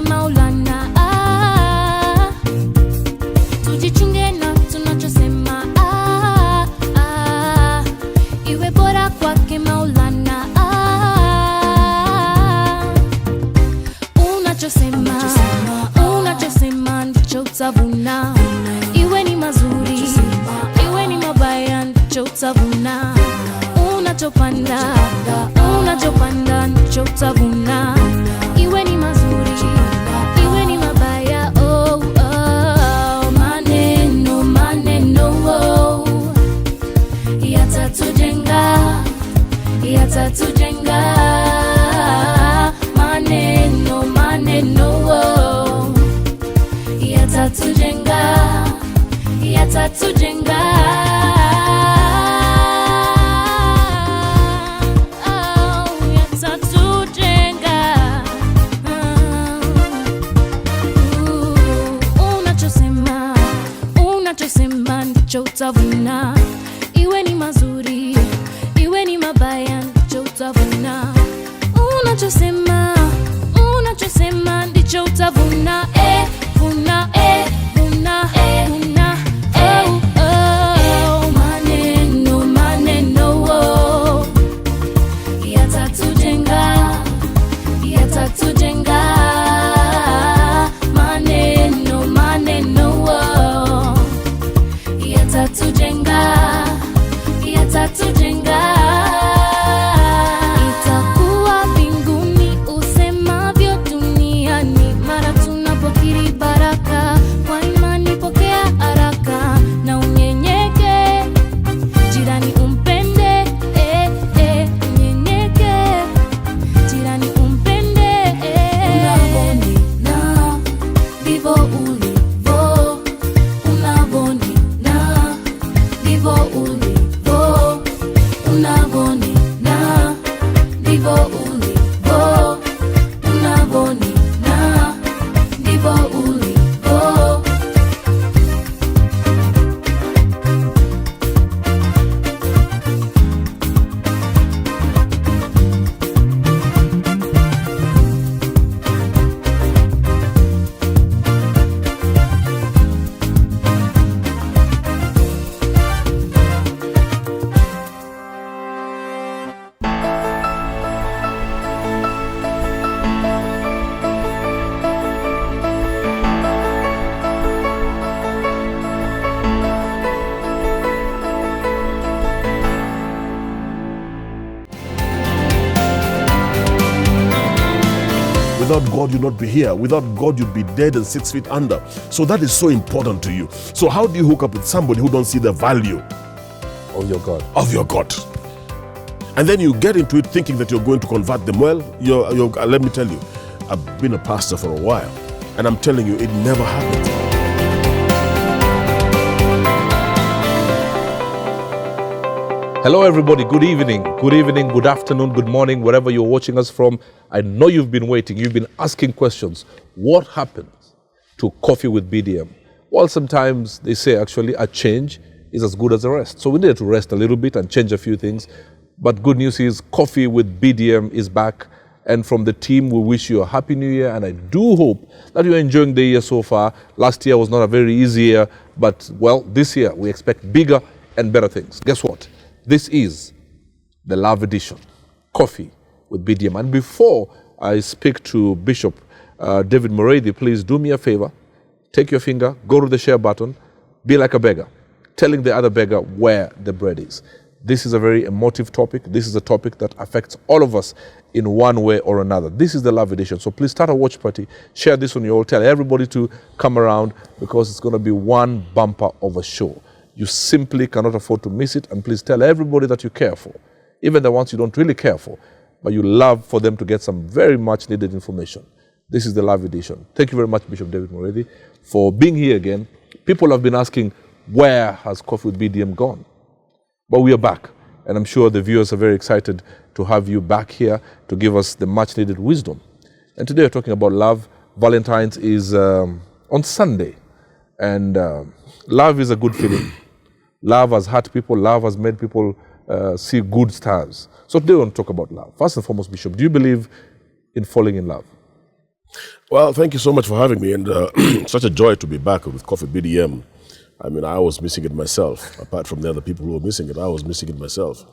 kwake Maulana. Tujichunge na tunachosema, iwe bora kwake Maulana. Unachosema ndicho utavuna, iwe ni mazuri iwe ni mabaya ndicho utavuna. Unachopanda ndicho utavuna, iwe ni mazuri iwe ni mabaya. Maneno yatatujenga maneno yatatujenga. Unachosema ndicho utavuna, iwe ni mazuri iwe ni mabaya ndicho utavuna. Unachosema ndicho utavuna. Vuna yatatujenga. Itakuwa mbinguni usemavyo duniani, mara tunapokiri baraka kwa imani pokea haraka, na unyenyeke jirani umpende, unyenyeke jirani umpende. Unavonena ndivyo ulivyo, unavonena ndivyo ulivyo, unavonena ndivyo ulivyo, unavonena ndivyo ulivyo. Without God, you'd not be here. Without God, you'd be dead and 6 feet under. So that is so important to you. So how do you hook up with somebody who don't see the value of your God? Of your God. And then you get into it thinking that you're going to convert them. Well, let me tell you, I've been a pastor for a while, and I'm telling you, it never happens. Hello everybody, good evening, good afternoon, good morning, wherever you're watching us from. I know you've been waiting, you've been asking questions. What happens to Coffee with BDM? Well, sometimes they say actually a change is as good as a rest. So we needed to rest a little bit and change a few things. But good news is Coffee with BDM is back. And from the team, we wish you a happy new year. And I do hope that you're enjoying the year so far. Last year was not a very easy year, but well, this year we expect bigger and better things. Guess what? This is the Love Edition, Coffee with BDM. And before I speak to Bishop David Moredi, please do me a favor. Take your finger, go to the share button, be like a beggar, telling the other beggar where the bread is. This is a very emotive topic. This is a topic that affects all of us in one way or another. This is the Love Edition. So please start a watch party, share this on your own, tell everybody to come around because it's going to be one bumper of a show. You simply cannot afford to miss it, and please tell everybody that you care for, even the ones you don't really care for, but you love for them to get some very much needed information. This is the Live Edition. Thank you very much, Bishop David Moredi, for being here again. People have been asking, where has Coffee with BDM gone? But we are back, and I'm sure the viewers are very excited to have you back here to give us the much needed wisdom. And today we're talking about love. Valentine's is on Sunday, and love is a good feeling. Love has hurt people. Love has made people see good stars. So today we want to talk about love. First and foremost, Bishop, do you believe in falling in love? Well, thank you so much for having me, and such a joy to be back with Coffee BDM. I mean, I was missing it myself. Apart from the other people who were missing it, I was missing it myself.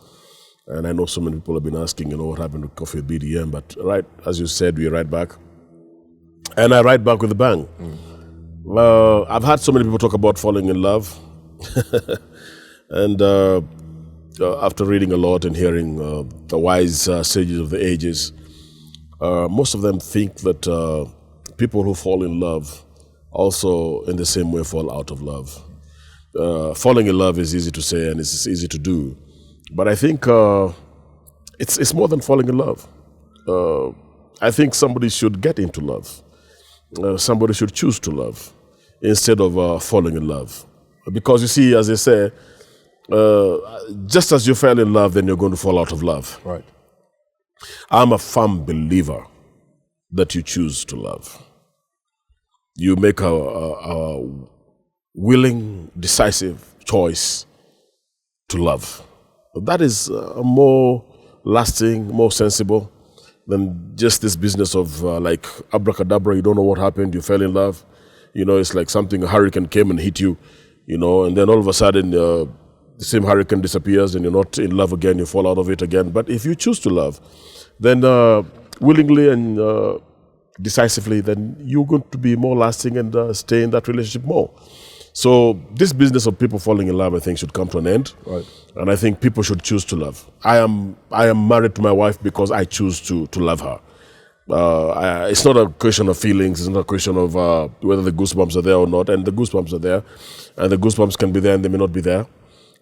And I know so many people have been asking, what happened to Coffee BDM? But right, as you said, we're right back. And I right back with a bang. Well, I've had so many people talk about falling in love. And after reading a lot and hearing the wise sages of the ages, most of them think that people who fall in love also in the same way fall out of love. Falling in love is easy to say and it's easy to do. But I think it's more than falling in love. I think somebody should get into love. Somebody should choose to love instead of falling in love. Because you see, as they say, just as you fell in love, then you're going to fall out of love. Right. I'm a firm believer that you choose to love. You make a willing, decisive choice to love. That is more lasting, more sensible than just this business of like abracadabra, you don't know what happened, you fell in love. It's like a hurricane came and hit you, and then all of a sudden the same hurricane disappears and you're not in love again, you fall out of it again. But if you choose to love, then willingly and decisively, then you're going to be more lasting and stay in that relationship more. So this business of people falling in love, I think, should come to an end. Right. And I think people should choose to love. I am married to my wife because I choose to love her. It's not a question of feelings. It's not a question of whether the goosebumps are there or not. And the goosebumps are there, and the goosebumps can be there and they may not be there.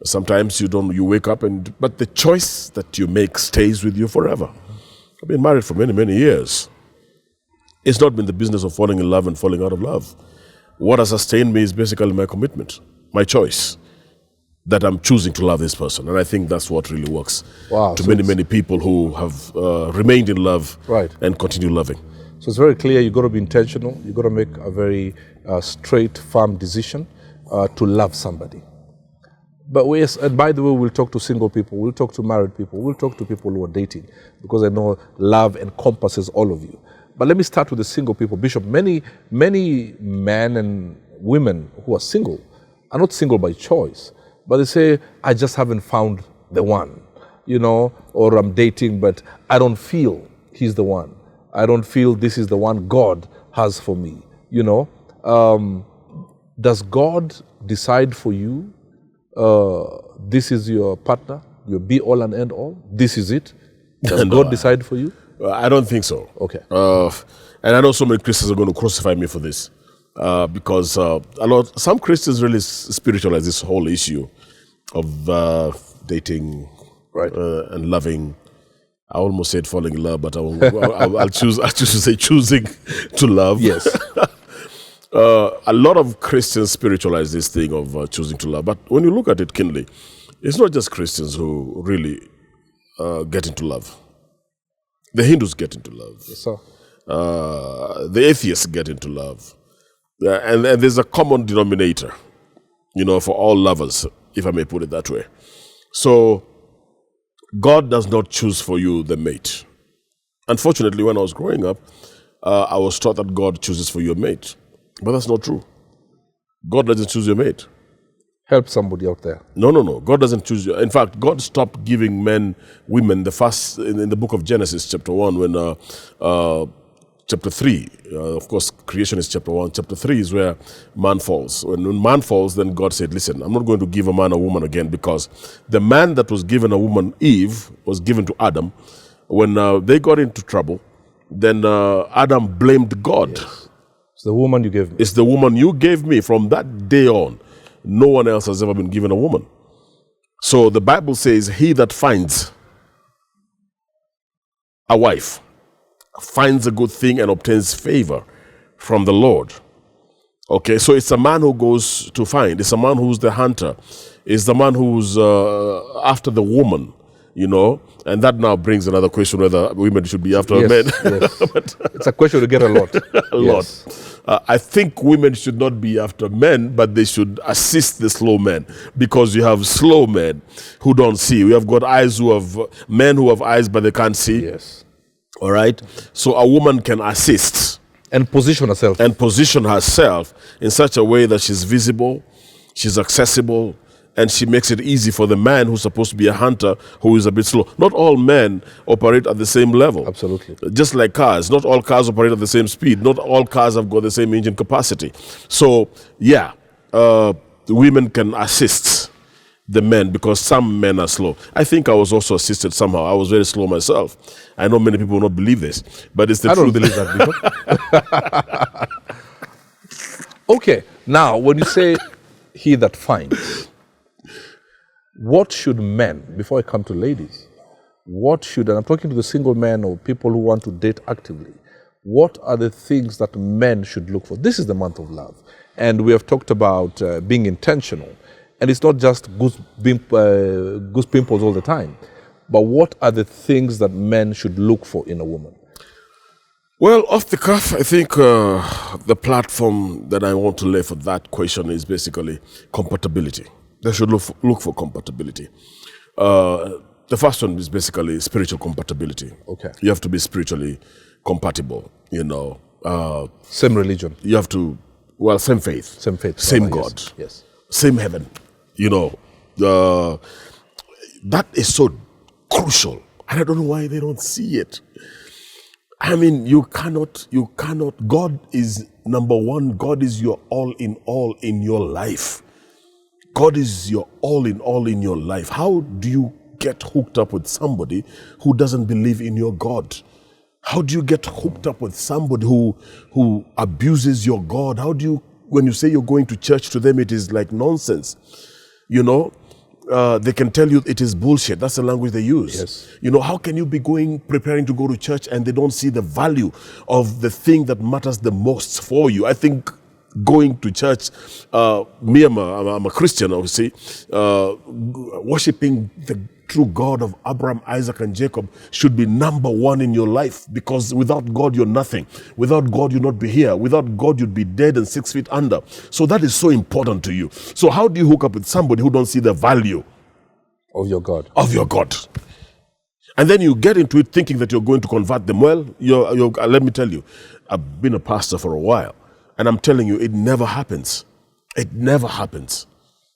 Sometimes you wake up but the choice that you make stays with you forever. I've been married for many, many years. It's not been the business of falling in love and falling out of love. What has sustained me is basically my commitment, my choice, that I'm choosing to love this person. And I think that's what really works to many people who have remained in love and continue loving. So it's very clear you've got to be intentional. You've got to make a very straight, firm decision to love somebody. But and by the way, we'll talk to single people, we'll talk to married people, we'll talk to people who are dating, because I know love encompasses all of you. But let me start with the single people. Bishop, many men and women who are single are not single by choice, but they say, I just haven't found the one, or I'm dating, but I don't feel he's the one. I don't feel this is the one God has for me, Does God decide for you, this is your partner, your be all and end all? This is it? Does God decide for you? I don't think so. Okay. And I know so many Christians are going to crucify me for this because some Christians really spiritualize this whole issue of dating and loving. I almost said falling in love, but I'll choose to say choosing to love. Yes. A lot of Christians spiritualize this thing of choosing to love. But when you look at it, Kinley, it's not just Christians who really get into love. The Hindus get into love. Yes, sir. The atheists get into love. And there's a common denominator, for all lovers, if I may put it that way. So God does not choose for you the mate. Unfortunately, when I was growing up, I was taught that God chooses for you a mate. But that's not true. God doesn't choose your mate. Help somebody out there. No. God doesn't choose you. In fact, God stopped giving women the first, in the book of Genesis, chapter 1, when chapter 3, of course, creation is chapter 1. Chapter 3 is where man falls. When man falls, then God said, listen, I'm not going to give a man a woman again, because the man that was given a woman, Eve, was given to Adam. When they got into trouble, then Adam blamed God. Yes. It's the woman you gave me. It's the woman you gave me. From that day on, no one else has ever been given a woman. So the Bible says, he that finds a wife finds a good thing and obtains favor from the Lord. Okay, so it's a man who goes to find. It's a man who's the hunter. It's the man who's after the woman, And that now brings another question, whether women should be after men. Yes. It's a question to get a lot. A lot. I think women should not be after men, but they should assist the slow men, because you have slow men who don't see. We have got men who have eyes, but they can't see. Yes. All right. So a woman can assist And position herself. and position herself in such a way that she's visible, she's accessible, and she makes it easy for the man who's supposed to be a hunter who is a bit slow. Not all men operate at the same level. Absolutely. Just like cars, not all cars operate at the same speed. Not all cars have got the same engine capacity. So, yeah, women can assist the men because some men are slow. I think I was also assisted somehow. I was very slow myself. I know many people will not believe this, but it's the I truth. don't believe that, Bishop. Okay, now when you say he that finds, what should men, before I come to ladies, and I'm talking to the single men or people who want to date actively, what are the things that men should look for? This is the month of love. And we have talked about being intentional. And it's not just goose pimples all the time. But what are the things that men should look for in a woman? Well, off the cuff, I think the platform that I want to lay for that question is basically compatibility. They should look for compatibility. The first one is basically spiritual compatibility. Okay. You have to be spiritually compatible, you know. Same religion. You have to, well, same faith. Same faith. Same God. Yes. Same heaven. You know, that is so crucial. And I don't know why they don't see it. I mean, you cannot, God is number one. God is your all in your life. God is your all in your life. How do you get hooked up with somebody who doesn't believe in your God? How do you get hooked up with somebody who abuses your God? How do you, when you say you're going to church, to them it is like nonsense? You know, they can tell you it is bullshit. That's the language they use. Yes. You know, how can you be preparing to go to church and they don't see the value of the thing that matters the most for you? I think going to church, I'm a Christian, obviously, worshiping the true God of Abraham, Isaac, and Jacob should be number one in your life, because without God, you're nothing. Without God, you'll not be here. Without God, you'd be dead and 6 feet under. So that is so important to you. So how do you hook up with somebody who don't see the value of your God? Of your God. And then you get into it thinking that you're going to convert them. Well, let me tell you, I've been a pastor for a while, and I'm telling you, it never happens. It never happens.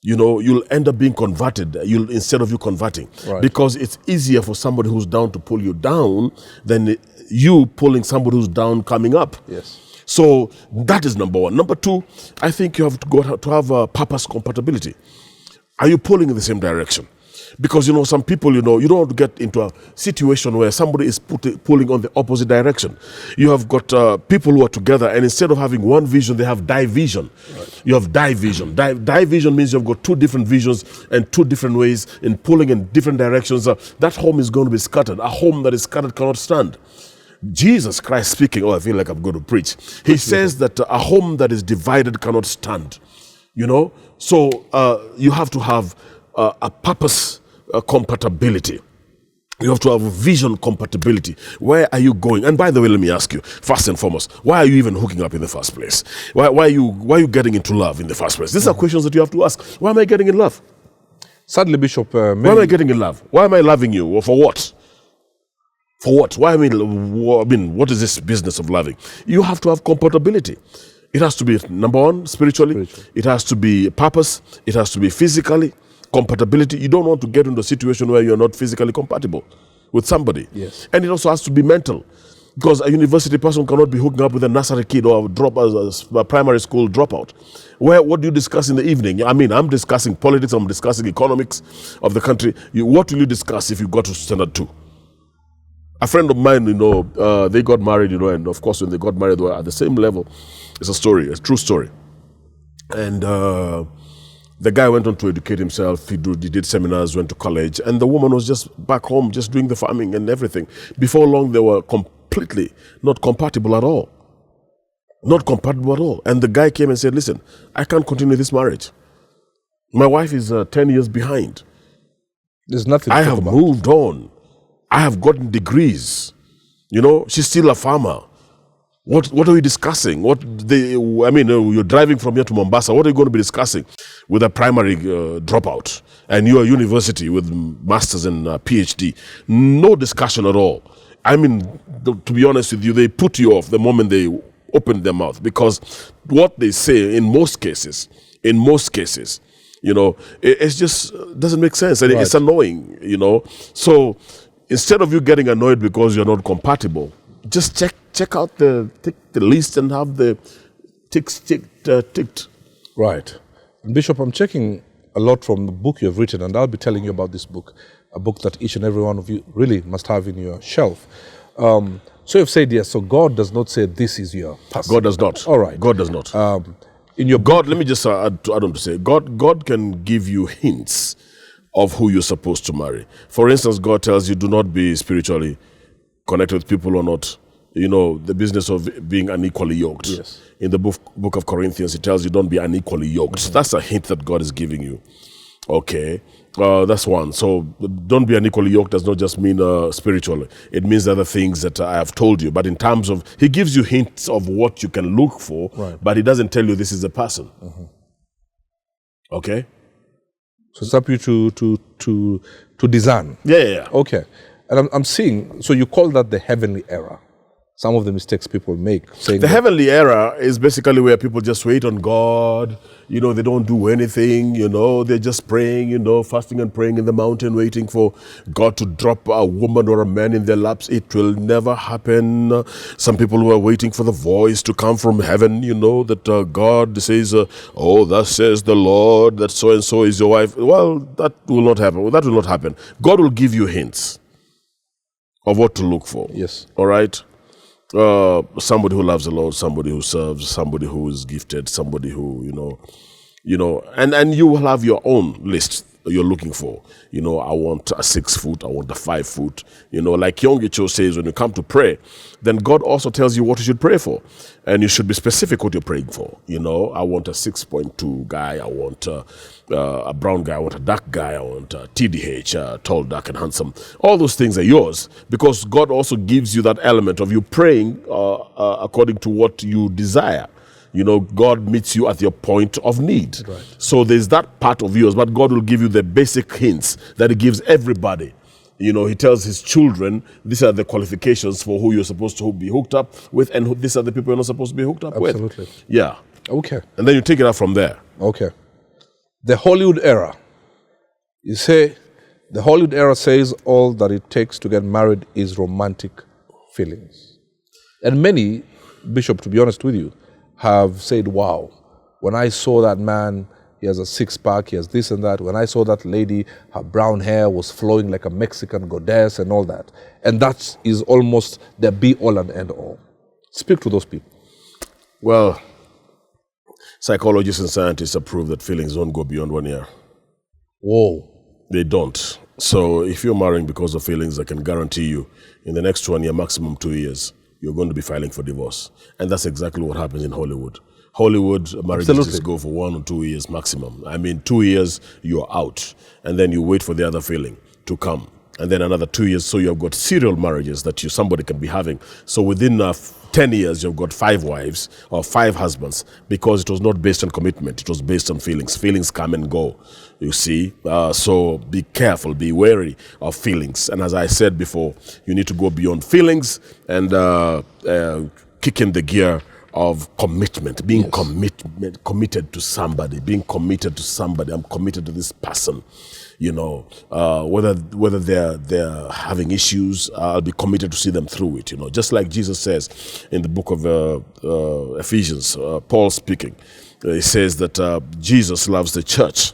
You know, you'll end up being converted instead of you converting. Right. Because it's easier for somebody who's down to pull you down than you pulling somebody who's down coming up. Yes. So that is number one. Number two, I think you have to have a purpose compatibility. Are you pulling in the same direction? Because, you know, some people, you know, you don't want to get into a situation where somebody is pulling on the opposite direction. You have got people who are together, and instead of having one vision, they have division. Right. You have division. Division means you've got two different visions and two different ways in pulling in different directions. That home is going to be scattered. A home that is scattered cannot stand. Jesus Christ speaking, I feel like I'm going to preach. He says that a home that is divided cannot stand. You know? So you have to have a purpose compatibility. You have to have a vision compatibility. Where are you going? And by the way, let me ask you, first and foremost, why are you even hooking up in the first place? Why are you getting into love in the first place? These are questions that you have to ask. Why am I getting in love? Sadly, Bishop, why am I getting in love? Why am I loving you? Or for what? For what? Why I mean, what is this business of loving? You have to have compatibility. It has to be, number one, spiritually. It has to be purpose. It has to be physically. Compatibility. You don't want to get into a situation where you're not physically compatible with somebody. Yes. And it also has to be mental, because a university person cannot be hooking up with a nursery kid or a primary school dropout. What do you discuss in the evening? I mean, I'm discussing politics, I'm discussing economics of the country. What will you discuss if you got to standard 2? A friend of mine, you know, they got married, you know, and of course when they got married, they were at the same level. It's a story, a true story. And the guy went on to educate himself. He did seminars, went to college, and the woman was just back home, just doing the farming and everything. Before long, they were completely not compatible at all. Not compatible at all. And the guy came and said, listen, I can't continue this marriage. My wife is 10 years behind. There's nothing I have moved on. I have gotten degrees. You know, she's still a farmer. What are we discussing? You're driving from here to Mombasa. What are you going to be discussing with a primary dropout? And you're a university with masters and PhD. No discussion at all. I mean, to be honest with you, they put you off the moment they open their mouth, because what they say in most cases, it's just doesn't make sense, and it's annoying, So instead of you getting annoyed because you're not compatible, just check out the list and have the ticks ticked. Right. And Bishop, I'm checking a lot from the book you've written, and I'll be telling you about this book, a book that each and every one of you really must have in your shelf. So you've said yes, so God does not say this is your person. God does not. All right. God does not. In your God, let me just add on to say, God can give you hints of who you're supposed to marry. For instance, God tells you, do not be spiritually connected with people or not. The business of being unequally yoked. Yes. In the book of Corinthians, it tells you don't be unequally yoked. Mm-hmm. That's a hint that God is giving you. Okay, that's one. So don't be unequally yoked does not just mean spiritually. It means other things that I have told you. But in terms of, he gives you hints of what you can look for, but he doesn't tell you this is the person. Mm-hmm. Okay? So it's up to you to discern. Yeah. Okay. And I'm seeing, so you call that the heavenly era. Some of the mistakes people make. Saying the heavenly era is basically where people just wait on God. They don't do anything. They're just praying, fasting and praying in the mountain, waiting for God to drop a woman or a man in their laps. It will never happen. Some people who are waiting for the voice to come from heaven, that God says, thus says the Lord, that so-and-so is your wife. Well, that will not happen. That will not happen. God will give you hints of what to look for. Yes. All right? Somebody who loves the Lord, somebody who serves, somebody who is gifted, somebody who, and you will have your own list you're looking for. I want a 6 foot, I want a 5 foot. Like Yongicho says, when you come to pray, then God also tells you what you should pray for. And you should be specific what you're praying for. I want a 6.2 guy, I want a brown guy, I want a dark guy, I want a TDH, tall, dark, and handsome. All those things are yours, because God also gives you that element of you praying according to what you desire. God meets you at your point of need. Right. So there's that part of yours, but God will give you the basic hints that he gives everybody. He tells his children, these are the qualifications for who you're supposed to be hooked up with, and these are the people you're not supposed to be hooked up with. Absolutely. Yeah. Okay. And then you take it up from there. Okay. The Hollywood era. You say, the Hollywood era says all that it takes to get married is romantic feelings. And many, Bishop, to be honest with you, have said, wow, when I saw that man, he has a six-pack, he has this and that. When I saw that lady, her brown hair was flowing like a Mexican goddess and all that. And that is almost the be-all and end-all. Speak to those people. Well, psychologists and scientists have proved that feelings don't go beyond 1 year. Whoa. They don't. So if you're marrying because of feelings, I can guarantee you, in the next 1 year, maximum 2 years, you're going to be filing for divorce. And that's exactly what happens in Hollywood. Hollywood marriages just go for 1 or 2 years maximum. 2 years, you're out. And then you wait for the other feeling to come. And then another 2 years, so you've got serial marriages that somebody can be having. So within 10 years, you've got 5 wives or 5 husbands, because it was not based on commitment. It was based on feelings. Feelings come and go, you see. So be careful, be wary of feelings. And as I said before, you need to go beyond feelings and kick in the gear of commitment, being committed to somebody, being committed to somebody. I'm committed to this person. Whether they're having issues, I'll be committed to see them through it. Just like Jesus says in the book of Ephesians, Paul speaking, he says that Jesus loves the church.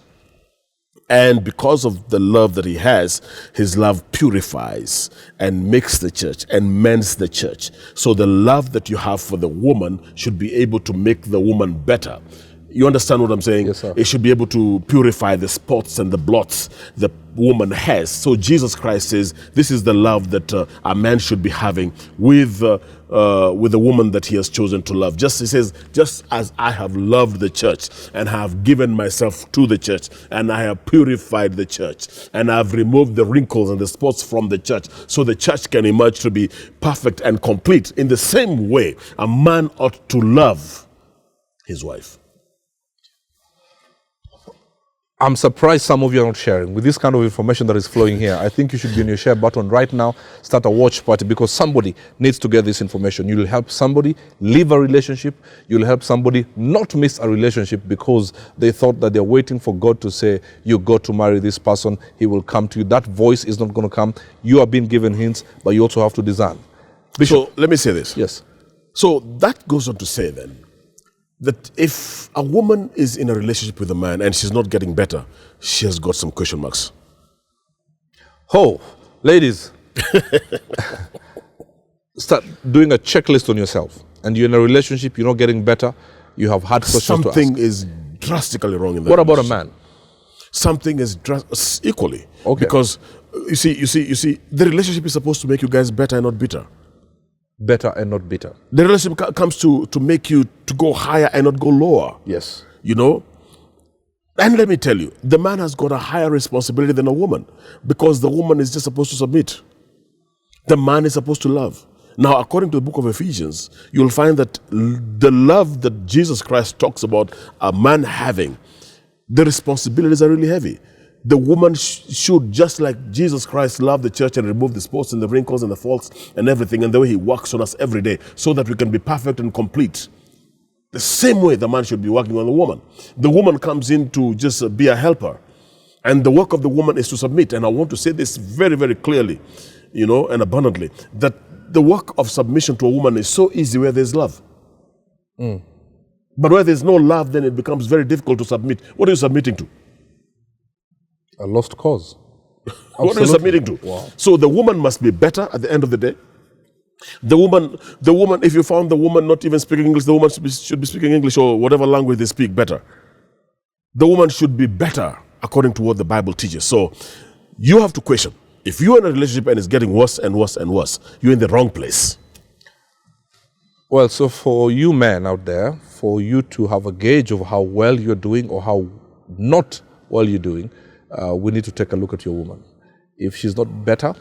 And because of the love that he has, his love purifies and makes the church and mends the church. So the love that you have for the woman should be able to make the woman better. You understand what I'm saying? Yes, sir. It should be able to purify the spots and the blots the woman has. So Jesus Christ says this is the love that a man should be having with the woman that he has chosen to love. He says, just as I have loved the church and have given myself to the church, and I have purified the church, and I have removed the wrinkles and the spots from the church, so the church can emerge to be perfect and complete. In the same way, a man ought to love his wife. I'm surprised some of you are not sharing. With this kind of information that is flowing here, I think you should be on your share button right now, start a watch party, because somebody needs to get this information. You'll help somebody leave a relationship. You'll help somebody not miss a relationship because they thought that they're waiting for God to say, you got to marry this person, he will come to you. That voice is not going to come. You are being given hints, but you also have to discern. Bishop. So let me say this. Yes. So that goes on to say then, that if a woman is in a relationship with a man and she's not getting better, she has got some question marks. Oh, ladies, start doing a checklist on yourself. And you're in a relationship, you're not getting better, you have had questions to ask. Something is drastically wrong in that. What about a man? Something is equally. Okay. Because you see, the relationship is supposed to make you guys better and not bitter. Better and not bitter. The relationship comes to make you to go higher and not go lower. Yes. You know? And let me tell you, the man has got a higher responsibility than a woman, because the woman is just supposed to submit. The man is supposed to love. Now, according to the book of Ephesians, you'll find that the love that Jesus Christ talks about a man having, the responsibilities are really heavy. The woman should, just like Jesus Christ loved the church and removed the spots and the wrinkles and the faults and everything, and the way he works on us every day so that we can be perfect and complete. The same way the man should be working on the woman. The woman comes in to just be a helper. And the work of the woman is to submit. And I want to say this very, very clearly, and abundantly, that the work of submission to a woman is so easy where there's love. But where there's no love, then it becomes very difficult to submit. What are you submitting to? A lost cause. What are you submitting to? Wow. So the woman must be better at the end of the day. The woman, if you found the woman not even speaking English, the woman should be speaking English or whatever language they speak better. The woman should be better according to what the Bible teaches. So you have to question. If you're in a relationship and it's getting worse and worse and worse, you're in the wrong place. Well, so for you men out there, for you to have a gauge of how well you're doing or how not well you're doing, we need to take a look at your woman. If she's not better,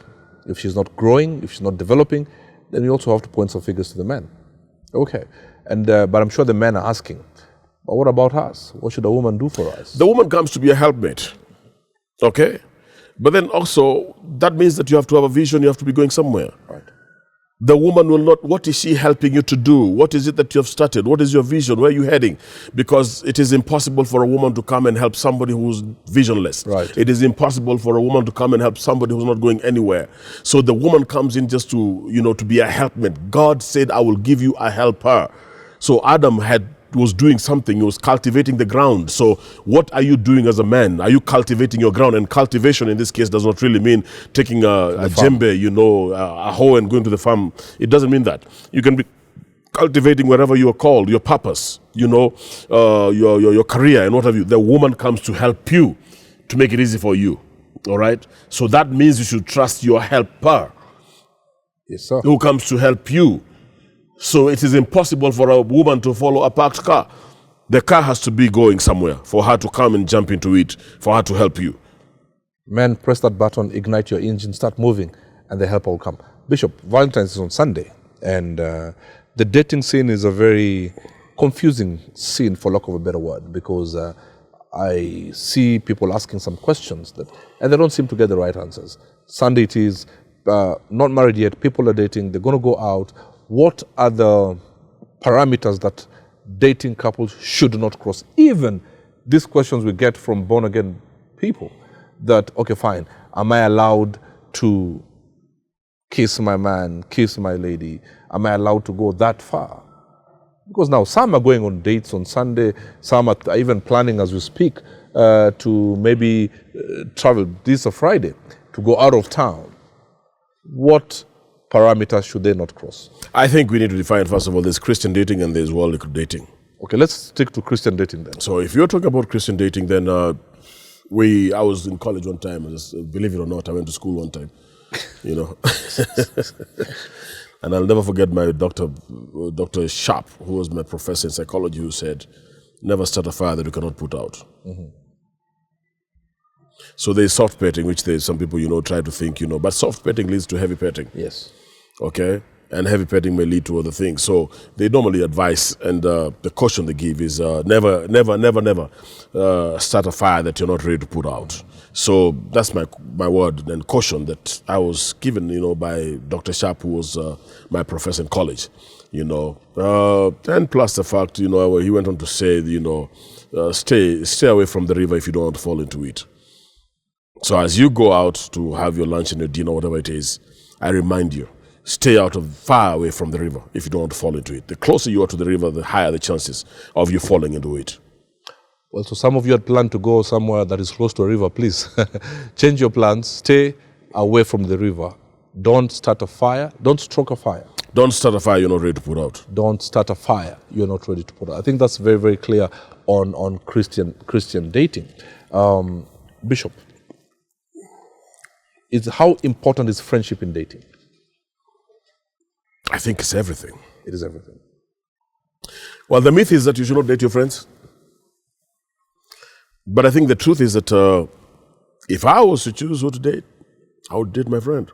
if she's not growing, if she's not developing, then you also have to point some figures to the men. Okay. And but I'm sure the men are asking, but what about us? What should a woman do for us? The woman comes to be a helpmate. Okay? But then also, that means that you have to have a vision, you have to be going somewhere. Right. The woman will not, what is she helping you to do? What is it that you have started? What is your vision? Where are you heading? Because it is impossible for a woman to come and help somebody who's visionless. Right. It is impossible for a woman to come and help somebody who's not going anywhere. So the woman comes in just to, to be a helpmate. God said, I will give you a helper. So Adam was doing something, he was cultivating the ground. So what are you doing as a man? Are you cultivating your ground? And cultivation in this case does not really mean taking a djembe, a hoe and going to the farm. It doesn't mean that. You can be cultivating wherever you are called, your purpose, your career and what have you. The woman comes to help you, to make it easy for you. All right? So that means you should trust your helper. Yes, sir. Who comes to help you. So it is impossible for a woman to follow a parked car. The car has to be going somewhere for her to come and jump into it, for her to help you. Men, press that button, ignite your engine, start moving, and the help will come. Bishop, Valentine's is on Sunday, and the dating scene is a very confusing scene, for lack of a better word, because I see people asking some questions, and they don't seem to get the right answers. Sunday it is, not married yet, people are dating, they're going to go out. What are the parameters that dating couples should not cross? Even these questions we get from born-again people that, okay, fine, am I allowed to kiss my man, kiss my lady? Am I allowed to go that far? Because now some are going on dates on Sunday, some are even planning as we speak to maybe travel, this is a Friday, to go out of town. What parameters should they not cross? I think we need to define, first of all, there's Christian dating and there's worldly dating. Okay, let's stick to Christian dating then. So if you're talking about Christian dating, then I was in college one time, believe it or not, I went to school one time, and I'll never forget my Dr. Sharp, who was my professor in psychology, who said, never start a fire that you cannot put out. Mm-hmm. So there's soft petting, which some people, try to think, but soft petting leads to heavy petting. Yes. Okay? and heavy petting may lead to other things. So they normally advise, and the caution they give is never start a fire that you're not ready to put out. So that's my word and caution that I was given, by Dr. Sharp, who was my professor in college, and plus the fact, he went on to say, stay away from the river if you don't want to fall into it. So as you go out to have your lunch and your dinner, whatever it is, I remind you, stay far away from the river if you don't want to fall into it. The closer you are to the river, the higher the chances of you falling into it. Well, so some of you had planned to go somewhere that is close to a river. Please change your plans. Stay away from the river. Don't start a fire. Don't stroke a fire. Don't start a fire you're not ready to put out. Don't start a fire you're not ready to put out. I think that's very, very clear on Christian dating. Bishop, how important is friendship in dating? I think it's everything. It is everything. Well, the myth is that you should not date your friends. But I think the truth is that if I was to choose who to date, I would date my friend,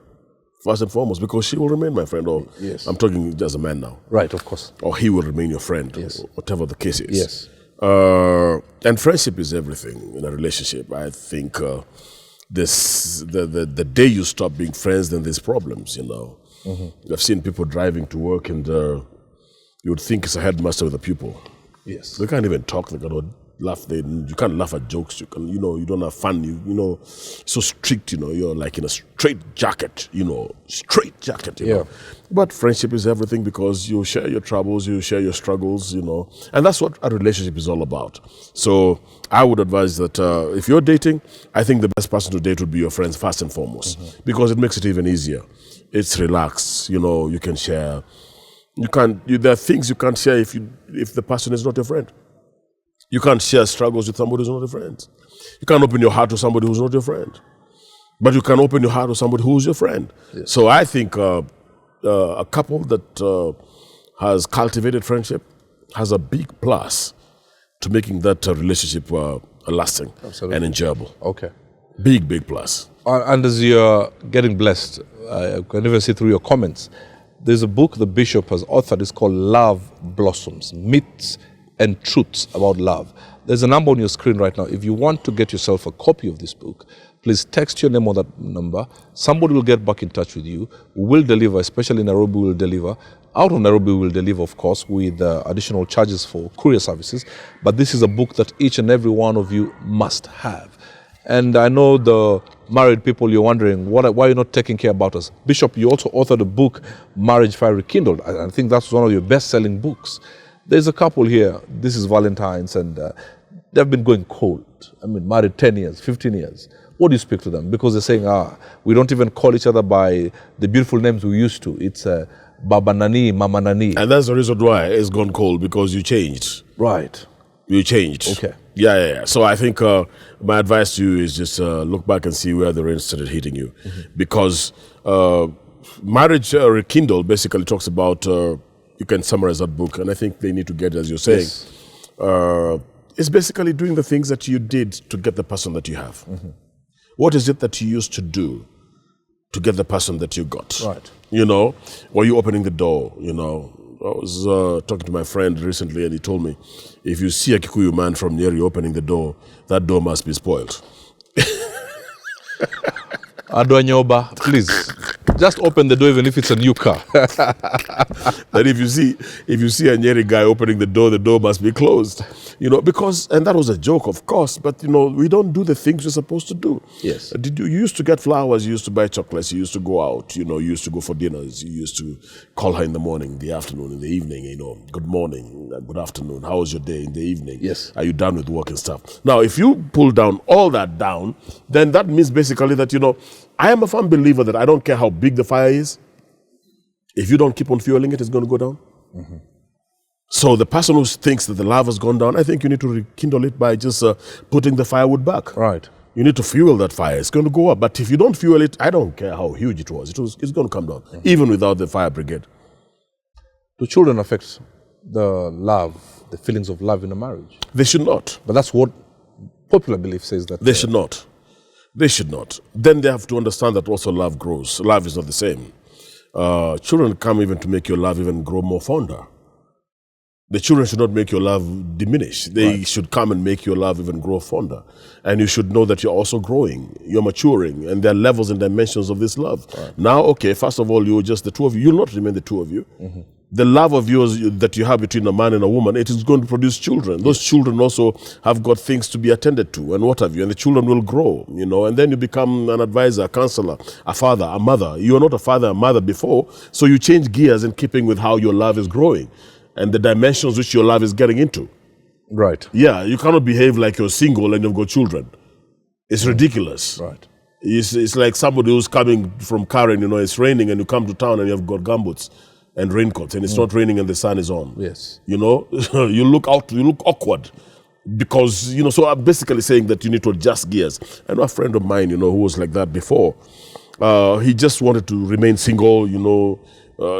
first and foremost, because she will remain my friend. Or yes. I'm talking as a man now. Right, of course. Or he will remain your friend, yes. Whatever the case is. Yes. And friendship is everything in a relationship. I think the day you stop being friends, then there's problems, Mm-hmm. I've seen people driving to work and you would think it's a headmaster with a pupil. Yes. They can't even talk. They cannot laugh. You can't laugh at jokes. You can, you don't have fun. So strict. You're like in a straight jacket. Straight jacket. Yeah. But friendship is everything because you share your troubles, you share your struggles. And that's what a relationship is all about. So I would advise that if you're dating, I think the best person to date would be your friends first and foremost, mm-hmm. because it makes it even easier. It's relaxed. You can share. There are things you can't share if the person is not your friend. You can't share struggles with somebody who's not your friend. You can't open your heart to somebody who's not your friend. But you can open your heart to somebody who's your friend. Yes. So I think a couple that has cultivated friendship has a big plus to making that relationship lasting Absolutely. And enjoyable. Okay. Big plus. And as you're getting blessed, I can even see through your comments, there's a book the Bishop has authored. It's called Love Blossoms, Myths and Truths About Love. There's a number on your screen right now. If you want to get yourself a copy of this book, please text your name on that number. Somebody will get back in touch with you. We will deliver, especially in Nairobi, we will deliver. Out of Nairobi, we will deliver, of course, with additional charges for courier services. But this is a book that each and every one of you must have. And I know the married people, you're wondering, why you're not taking care about us. Bishop, you also authored a book, Marriage Fire Rekindled. I think that's one of your best-selling books. There's a couple here, this is Valentine's, and they've been going cold. Married 10 years, 15 years. What do you speak to them? Because they're saying, we don't even call each other by the beautiful names we used to. It's Baba Nani, Mama Nani. And that's the reason why it's gone cold, because you changed. Right. You changed. Okay. Yeah. So I think my advice to you is just look back and see where the rain started hitting you. Mm-hmm. Because Marriage Rekindled basically talks about, you can summarize that book, and I think they need to get it, as you're saying. Yes. It's basically doing the things that you did to get the person that you have. Mm-hmm. What is it that you used to do to get the person that you got? Right. Were you opening the door, I was talking to my friend recently, and he told me, if you see a Kikuyu man from Nyeri opening the door, that door must be spoiled. Adwanyoba, please, just open the door even if it's a new car. That if you see a Nyeri guy opening the door must be closed. Because, and that was a joke, of course, but we don't do the things we're supposed to do. Yes. You used to get flowers, you used to buy chocolates, you used to go out, you used to go for dinners, you used to call her in the morning, the afternoon, in the evening, good morning, good afternoon, how was your day in the evening? Yes. Are you done with work and stuff? Now, if you pull down all that down, then that means basically that, I am a firm believer that I don't care how big the fire is. If you don't keep on fueling it, it's going to go down. Mm-hmm. So the person who thinks that the lava has gone down, I think you need to rekindle it by just putting the firewood back. Right. You need to fuel that fire. It's going to go up. But if you don't fuel it, I don't care how huge it was. It's going to come down, mm-hmm. even without the fire brigade. Do children affect the love, the feelings of love in a marriage? They should not. But that's what popular belief says that. They should not. They should not. Then they have to understand that also love grows. Love is not the same. Children come even to make your love even grow more fonder. The children should not make your love diminish. They should come and make your love even grow fonder. And you should know that you're also growing, you're maturing, and there are levels and dimensions of this love. Now, okay, first of all, you're just the two of you. You'll not remain the two of you. The love of yours that you have between a man and a woman, it is going to produce children. Those children also have got things to be attended to and what have you. And the children will grow, and then you become an advisor, a counselor, a father, a mother. You are not a father, a mother before, so you change gears in keeping with how your love is growing and the dimensions which your love is getting into. Right. Yeah, you cannot behave like you're single and you've got children. It's ridiculous. Right. It's like somebody who's coming from Karen, it's raining and you come to town and you've got gumboots and raincoats and it's not raining and the sun is on. Yes. You look awkward because, so I'm basically saying that you need to adjust gears. I know a friend of mine, who was like that before. He just wanted to remain single,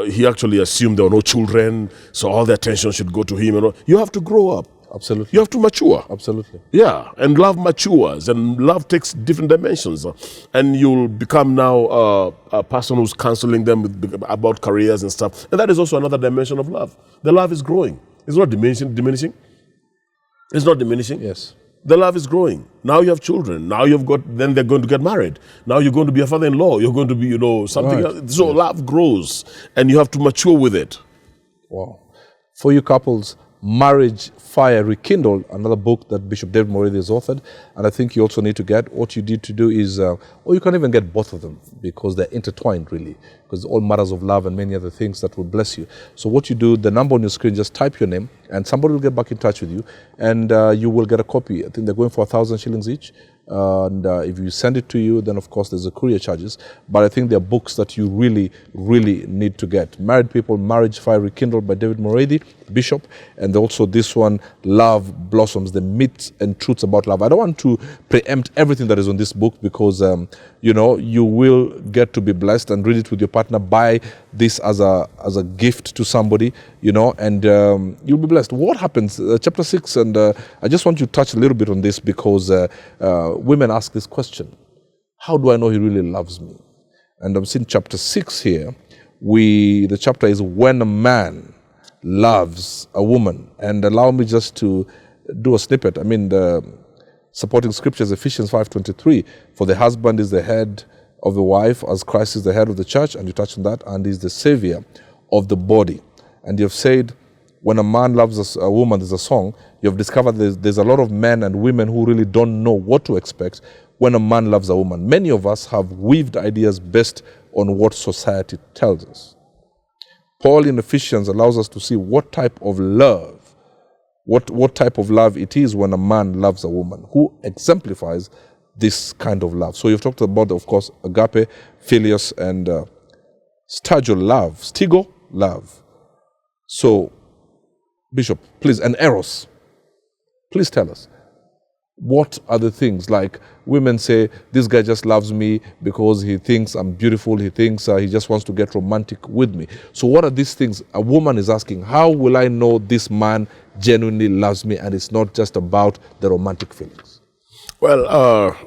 he actually assumed there were no children, so all the attention should go to him. You have to grow up. Absolutely. You have to mature. Absolutely. Yeah, and love matures, and love takes different dimensions. And you'll become now a person who's counseling them about careers and stuff. And that is also another dimension of love. The love is growing. It's not diminishing. It's not diminishing. Yes. The love is growing. Now you have children. Now then they're going to get married. Now you're going to be a father-in-law. You're going to be, something else. So love grows and you have to mature with it. Wow. For you couples, Marriage Fire Rekindled, another book that Bishop David Moridi has authored. And I think you also need to get, what you need to do is, or you can even get both of them because they're intertwined really, because all matters of love and many other things that will bless you. So what you do, the number on your screen, just type your name and somebody will get back in touch with you and you will get a copy. I think they're going for 1,000 shillings each. And if you send it to you, then of course there's a courier charges. But I think they're books that you really, really need to get. Married People, Marriage Fire Rekindled by David Moridi, Bishop, and also this one, Love Blossoms, the myths and truths about love. I don't want to preempt everything that is on this book because, you will get to be blessed and read it with your partner. Buy this as a gift to somebody, and you'll be blessed. What happens? Chapter 6, and I just want you to touch a little bit on this because women ask this question: how do I know he really loves me? And I'm seeing chapter 6 here. The chapter is When a Man Loves a Woman. And allow me just to do a snippet. I mean, the supporting scriptures, Ephesians 5:23, for the husband is the head of the wife as Christ is the head of the church, and you touched on that, and is the savior of the body. And you've said, when a man loves a woman, there's a song, you've discovered there's a lot of men and women who really don't know what to expect when a man loves a woman. Many of us have weaved ideas based on what society tells us. Paul in Ephesians allows us to see what type of love, what type of love it is when a man loves a woman, who exemplifies this kind of love. So you've talked about, of course, agape, philios, and stigo love. So, Bishop, please, and eros, please tell us, what are the things? Like women say, this guy just loves me because he thinks I'm beautiful, he thinks he just wants to get romantic with me. So what are these things? A woman is asking, how will I know this man genuinely loves me and it's not just about the romantic feelings? Well,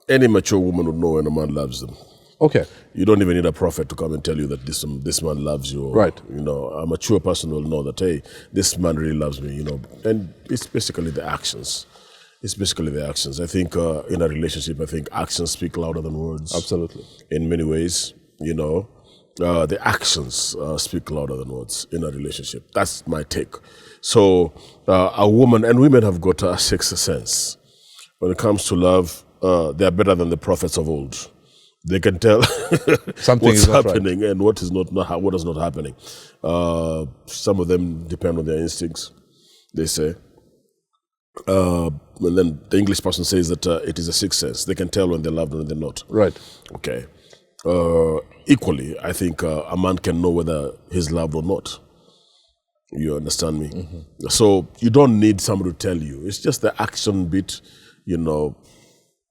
Any mature woman would know when a man loves them. Okay. You don't even need a prophet to come and tell you that this man loves you. Or, right. A mature person will know that, hey, this man really loves me, And it's basically the actions. It's basically the actions. I think in a relationship, actions speak louder than words. Absolutely. In many ways, the actions speak louder than words in a relationship. That's my take. So a woman, and women have got a sixth sense. When it comes to love, they are better than the prophets of old. They can tell something what's is not happening right. and what is not happening. Some of them depend on their instincts, they say. And then the English person says that it is a sixth sense. They can tell when they're loved and when they're not. Right. Okay. Equally, I think a man can know whether he's loved or not. You understand me? Mm-hmm. So you don't need somebody to tell you. It's just the action bit,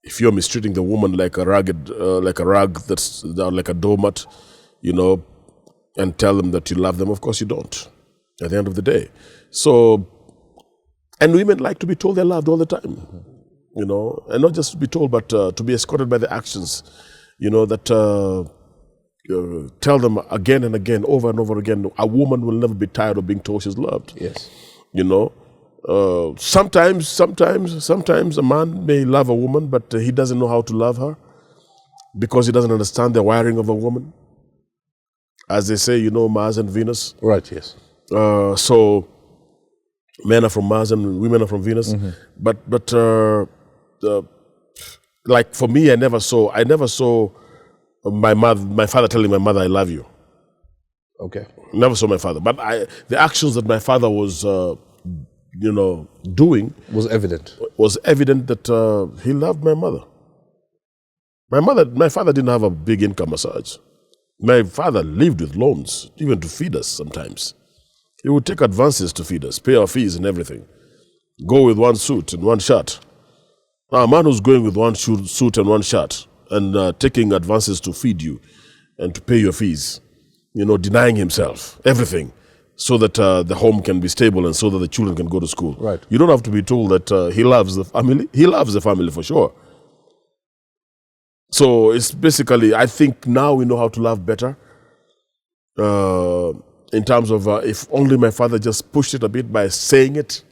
If you're mistreating the woman like a rag that's like a doormat, and tell them that you love them, of course you don't. At the end of the day. So, and women like to be told they're loved all the time, and not just to be told, but to be escorted by the actions, that tell them again and again, over and over again, a woman will never be tired of being told she's loved. Yes. You know, sometimes a man may love a woman, but he doesn't know how to love her because he doesn't understand the wiring of a woman. As they say, Mars and Venus. Right, yes. So men are from Mars and women are from Venus. Mm-hmm. But like for me, I never saw my father telling my mother, "I love you." Okay. Never saw my father. But the actions that my father was, doing Was evident. was evident that he loved my mother. My father didn't have a big income as such. My father lived with loans, even to feed us sometimes. He would take advances to feed us, pay our fees and everything. Go with one suit and one shirt. Now, a man who's going with one suit and one shirt and taking advances to feed you and to pay your fees, denying himself everything so that the home can be stable and so that the children can go to school. Right. You don't have to be told that he loves the family. He loves the family for sure. So it's basically, I think now we know how to love better. In terms of if only my father just pushed it a bit by saying it,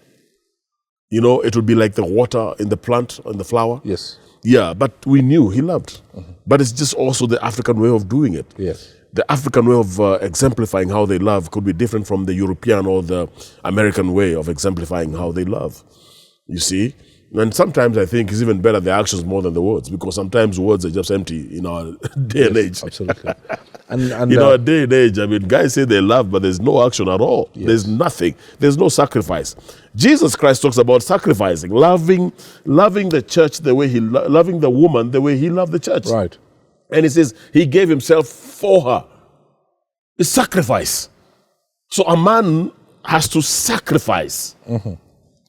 it would be like the water in the plant, in the flower. Yes. Yeah, but we knew he loved. Mm-hmm. But it's just also the African way of doing it. Yes. The African way of exemplifying how they love could be different from the European or the American way of exemplifying how they love. You see? And sometimes I think it's even better the actions more than the words, because sometimes words are just empty in our day and age. Absolutely. And in our day and age, guys say they love, but there's no action at all. Yes. There's nothing. There's no sacrifice. Jesus Christ talks about sacrificing, loving the church the way loving the woman the way he loved the church. Right. And he says he gave himself for her. It's sacrifice. So a man has to sacrifice. Mm-hmm.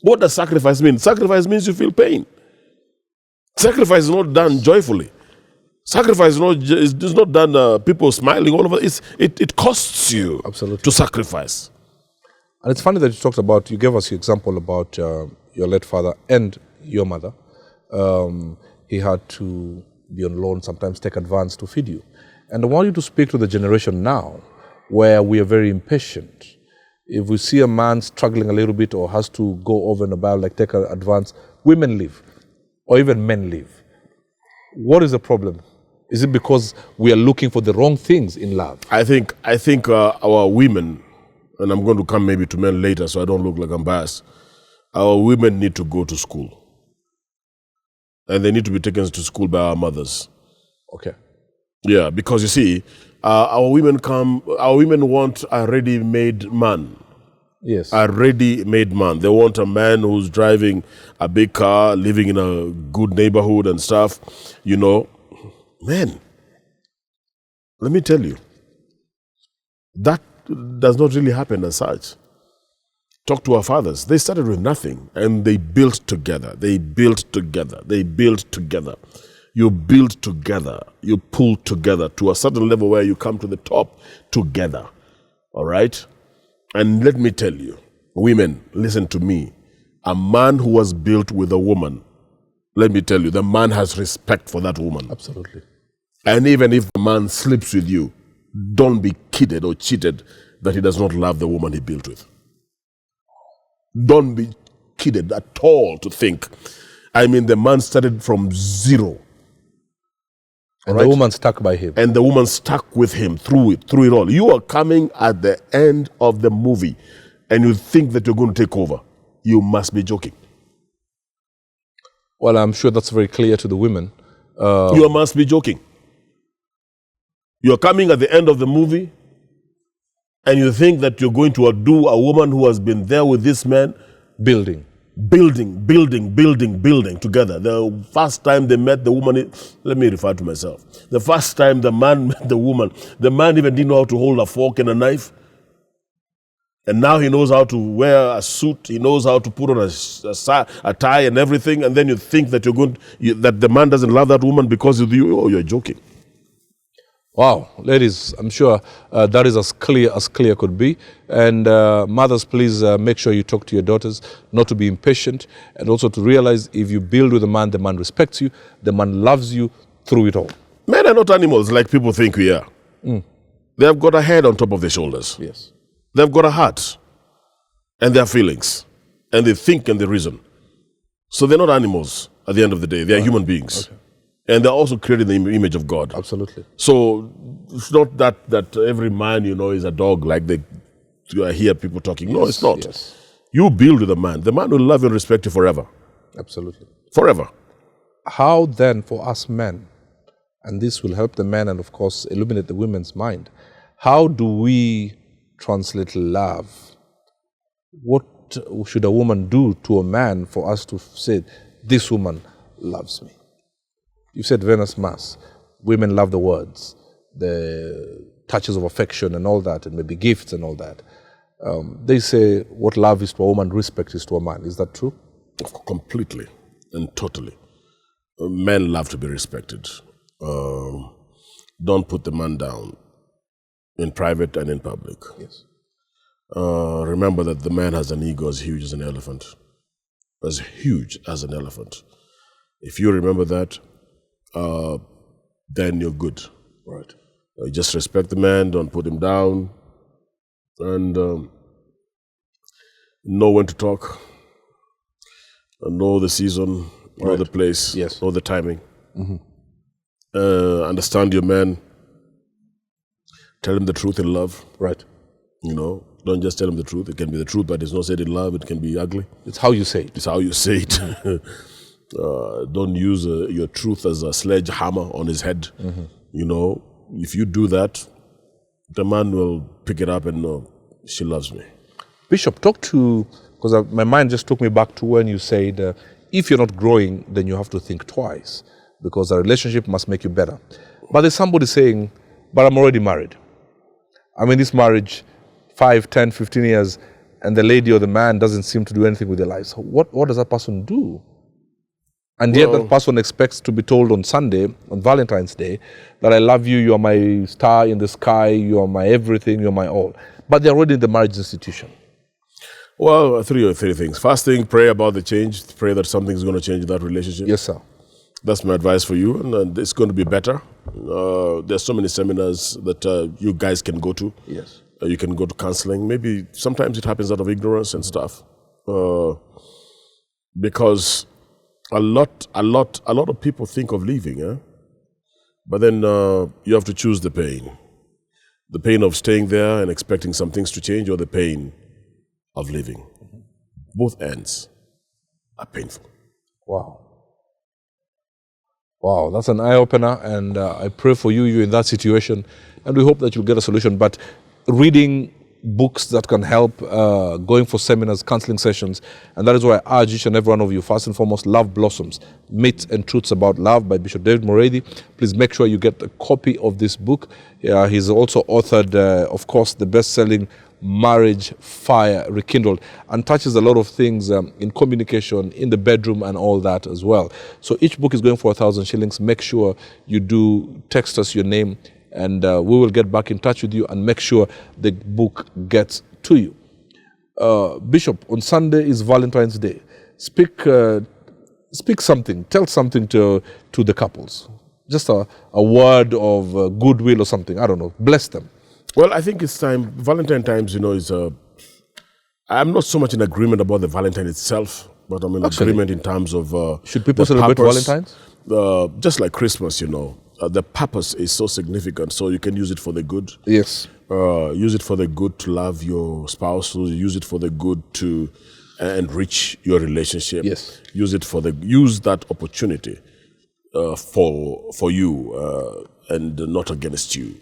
What does sacrifice mean? Sacrifice means you feel pain. Sacrifice is not done joyfully. Sacrifice is not done people smiling all over. It costs you absolutely to sacrifice. And it's funny that you gave us the example about your late father and your mother. He had to be on loan, sometimes take advance to feed you. And I want you to speak to the generation now where we are very impatient. If we see a man struggling a little bit or has to go over and about, like take an advance, women leave, or even men leave. What is the problem? Is it because we are looking for the wrong things in love? I think our women, and I'm going to come maybe to men later so I don't look like I'm biased, our women need to go to school. And they need to be taken to school by our mothers. Okay. Yeah, because you see, our women want a ready-made man. Yes. A ready-made man. They want a man who's driving a big car, living in a good neighborhood and stuff. Man, let me tell you, that does not really happen as such. Talk to our fathers. They started with nothing and they built together. They built together. They built together. You build together. You pull together to a certain level where you come to the top together. All right? And let me tell you, women, listen to me. A man who was built with a woman, let me tell you, the man has respect for that woman. Absolutely. And even if the man sleeps with you, don't be kidded or cheated that he does not love the woman he built with. Don't be kidded at all to think. The man started from zero. And right? The woman stuck by him. And the woman stuck with him through it all. You are coming at the end of the movie and you think that you're going to take over. You must be joking. Well, I'm sure that's very clear to the women. You must be joking. You're coming at the end of the movie and you think that you're going to outdo a woman who has been there with this man. Building together. The first time they met the woman, let me refer to myself. The first time the man met the woman, the man even didn't know how to hold a fork and a knife. And now he knows how to wear a suit. He knows how to put on a tie and everything. And then you think that that the man doesn't love that woman because of you. Oh, you're joking. Wow, ladies, I'm sure that is as clear could be. And mothers, please make sure you talk to your daughters, not to be impatient, and also to realize if you build with a man, the man respects you, the man loves you through it all. Men are not animals like people think we are. They have got a head on top of their shoulders. Yes. They've got a heart and their feelings, and they think and they reason. So they're not animals at the end of the day. They are human beings. Okay. And they're also created in the image of God. Absolutely. So it's not that every man, is a dog like I hear people talking. No, it's not. Yes. You build with a man. The man will love you and respect you forever. Absolutely. Forever. How then for us men, and this will help the men and of course illuminate the women's mind, how do we translate love? What should a woman do to a man for us to say, this woman loves me? You said Venus Mass. Women love the words, the touches of affection and all that, and maybe gifts and all that. They say what love is to a woman, respect is to a man. Is that true? Completely and totally. Men love to be respected. Don't put the man down in private and in public. Yes. Remember that the man has an ego as huge as an elephant. As huge as an elephant. If you remember that, then you're good. Right. Just respect the man, don't put him down, and know when to talk, know the season, know the place, yes, know the timing. Understand your man, tell him the truth in love. Right. Don't just tell him the truth. It can be the truth, but it's not said in love. It can be ugly. It's how you say it. It's how you say it. Don't use your truth as a sledgehammer on his head. If you do that, the man will pick it up and know she loves me. Bishop, because my mind just took me back to when you said, if you're not growing, then you have to think twice, because a relationship must make you better. But there's somebody saying, but I'm already married. I'm in this marriage 5, 10, 15 years, and the lady or the man doesn't seem to do anything with their lives. What does that person do? And yet that person expects to be told on Sunday, on Valentine's Day, that I love you, you are my star in the sky, you are my everything, you are my all. But they're already in the marriage institution. Well, three things. First thing, pray about the change. Pray that something's going to change in that relationship. Yes, sir. That's my advice for you, and it's going to be better. There's so many seminars that you guys can go to. Yes. You can go to counseling. Maybe sometimes it happens out of ignorance and stuff. Because a lot of people think of leaving, but then you have to choose the pain. The pain of staying there and expecting some things to change, or the pain of leaving. Both ends are painful. Wow, that's an eye-opener, and I pray for you're in that situation, and we hope that you'll get a solution. But reading books that can help, going for seminars, counseling sessions, and that is why I urge each and every one of you, first and foremost, Love Blossoms, Myths and Truths About Love by Bishop David Moredi. Please make sure you get a copy of this book. He's also authored, of course, the best-selling Marriage Fire Rekindled, and touches a lot of things in communication, in the bedroom, and all that as well. So each book is going for 1,000 shillings. Make sure you do text us your name, and we will get back in touch with you and make sure the book gets to you. Bishop, on Sunday is Valentine's Day. Speak something, tell something to the couples. Just a word of goodwill or something. I don't know. Bless them. Well, I think it's time. Valentine times, I'm not so much in agreement about the Valentine itself, but I'm in agreement in terms of should people celebrate purpose, Valentine's? Just like Christmas, the purpose is so significant, so you can use it for the good. Yes. Use it for the good to love your spouse. Use it for the good to enrich your relationship. Yes. Use that opportunity for you and not against you.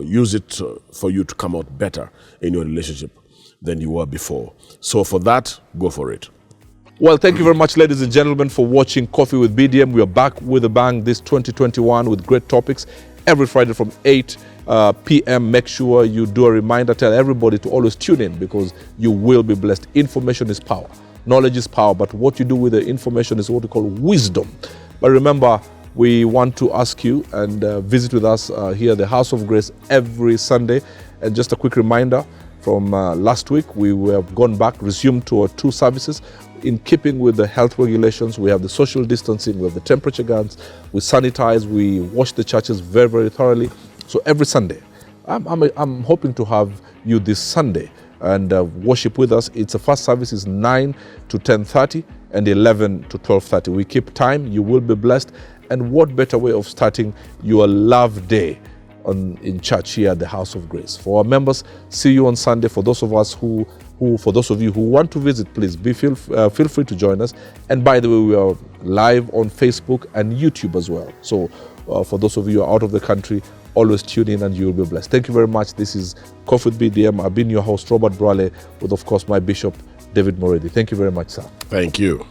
Use it for you to come out better in your relationship than you were before. So for that, go for it. Well, thank you very much, ladies and gentlemen, for watching Coffee with BDM. We are back with a bang this 2021 with great topics every Friday from 8 p.m. Make sure you do a reminder. Tell everybody to always tune in, because you will be blessed. Information is power. Knowledge is power. But what you do with the information is what we call wisdom. But remember, we want to ask you and visit with us here at the House of Grace every Sunday. And just a quick reminder, from last week, we have gone back, resumed to our 2 services. In keeping with the health regulations, we have the social distancing, we have the temperature guns, we sanitize, we wash the churches very, very thoroughly. So every Sunday, I'm hoping to have you this Sunday and worship with us. It's the first service is 9 to 10:30 and 11 to 12:30. We keep time. You will be blessed. And what better way of starting your love day in church here at the House of Grace. For our members, see you on Sunday. For those of us for those of you who want to visit, please feel free to join us. And by the way, we are live on Facebook and YouTube as well. So for those of you who are out of the country, always tune in and you will be blessed. Thank you very much. This is Coffee with BDM. I've been your host, Robert Brale, with of course my Bishop, David Moredi. Thank you very much, sir. Thank you.